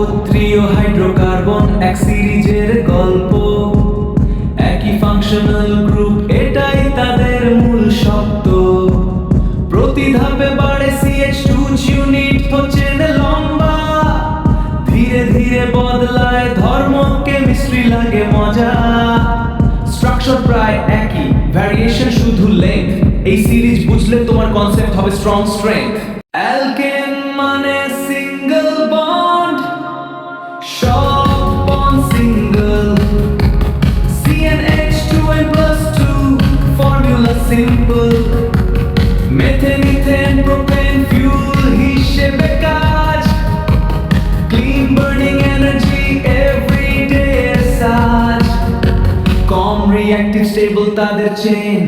একত্রীয় hydrocarbon এক সিরিজের গল্প, একই ফাংশনাল গ্রুপ, এটাই তাদের মূল শব্দ। প্রতি ধাপে বাড়ে CH2 ইউনিট, হচ্ছে লম্বা, ধীরে ধীরে বদলায় ধর্ম, কেমিস্ট্রি লাগে মজা। স্ট্রাকচার প্রায় একই, ভ্যারিয়েশন শুধু লেংথ। এই সিরিজ বুঝলে তোমার কনসেপ্ট হবে স্ট্রং স্ট্রেংথ। অ্যালকেন মানে সিঙ্গেল বন্ড, সব bond single. CnH2n+2 formula simple. Methane ethane propane fuel হিসেবে কাজ, ক্লিন বার্নিং এনার্জি এভরিডে সাজ। কম রিঅ্যাক্টিভ স্টেবল তাদের চেইন,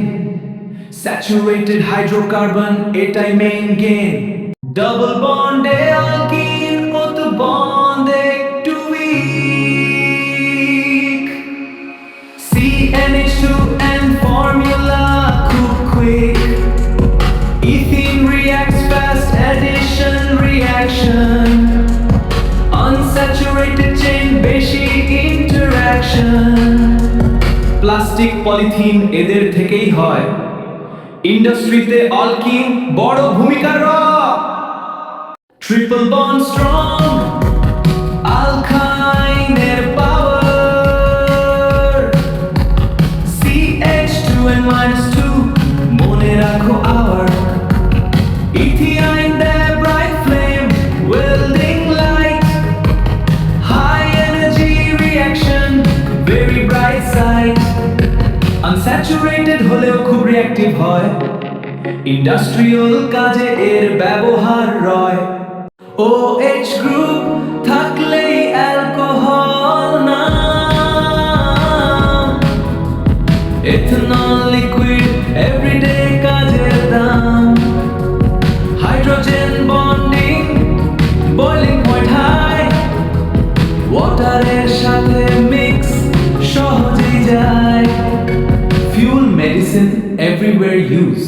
স্যাচুরেটেড হাইড্রোকার্বন এটাই মেইন গেম। ডাবল বন্ডে অ্যালকিন, মতো বন্ড একটু উইক। CnH2n ফর্মুলা খুব quick. Ethene reacts fast, addition reaction. Unsaturated chain বেশি interaction. প্লাস্টিক পলিথিন এদের থেকেই হয়, ইন্ডাস্ট্রিতে অ্যালকিন বড় ভূমিকা রাখে। ট্রিপল বন্ড স্ট্রং, অ্যালকাইনের পাওয়ার। CH2n-2 মনে রাখো আওয়ার। Ethene দেয় bright flame, welding light, high energy reaction, very bright sight. Unsaturated হলেও খুব রিঅ্যাক্টিভ হয়, ইন্ডাস্ট্রিয়াল কাজে এর ব্যবহার রয়। OH গ্রুপ থাকলেই অ্যালকোহল না, ইথেনল লিকুইড এভরিডে কাজের দাম। Hydrogen bonding boiling point high, ওয়াটারের সাথে মিক্স সহজেই যায়। Fuel medicine everywhere use,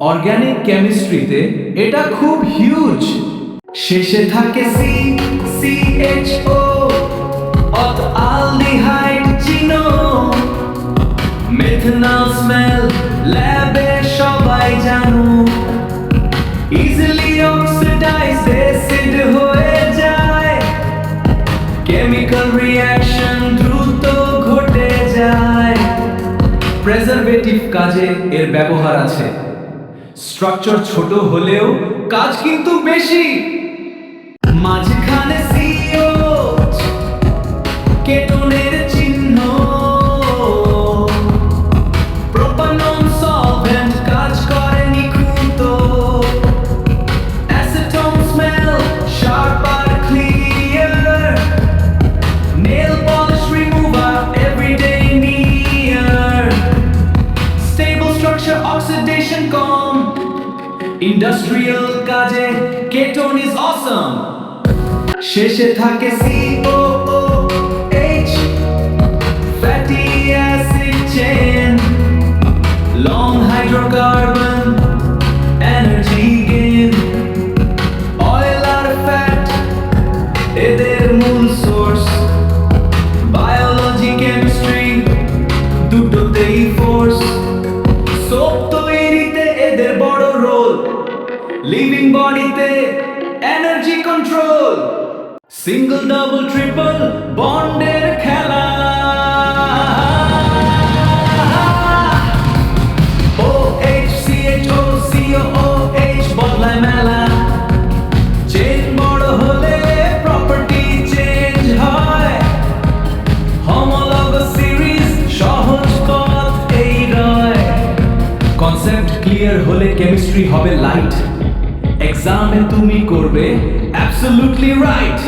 organic কেমিস্ট্রিতে এটা খুব হিউজ। শেষে থাকে CHO, অত অ্যালডিহাইড চিনো। মেথনল স্মেল ল্যাবে সবাই জানো, ইজিলি অক্সিডাইজ অ্যাসিড হয়ে যায়। কেমিক্যাল রিঅ্যাকশন দ্রুত ঘটে যায়। প্রেজারভেটিভ কাজে এর ব্যবহার আছে, স্ট্রাকচার ছোট হলেও কাজ কিন্তু বেশি। মাঝখানে COH, কেটোনের চিহ্ন। প্রোপানন সলভেন্ট কাজ করে নিখুঁত। অ্যাসিটোন স্মেল শার্প আর clear, nail polish remover everyday near. Stable structure, oxidation কম, ইন্ডাস্ট্রিয়াল কাজে কেটোন ইজ অসম। শেষে থাকে COOH, fatty acid chain, long hydrocarbon energy gain. Oil আর ফ্যাট এদের মূল সোর্স, বায়োলজি কেমিস্ট্রি দুটোতেই ফোর্স। সোপ তৈরিতে এদের বড় রোল, লিভিং বডিতে energy control. Single double triple বন্ডের খেলা, OH CHO COOH বদলায় মেলা। চেইন বড় হলে প্রপার্টি চেঞ্জ হয়, হোমোলগাস সিরিজ সহজ পথ এই রয়। কনসেপ্ট ক্লিয়ার হলে কেমিস্ট্রি হবে লাইট, এক্সামে তুমি করবে অ্যাবসলিউটলি রাইট।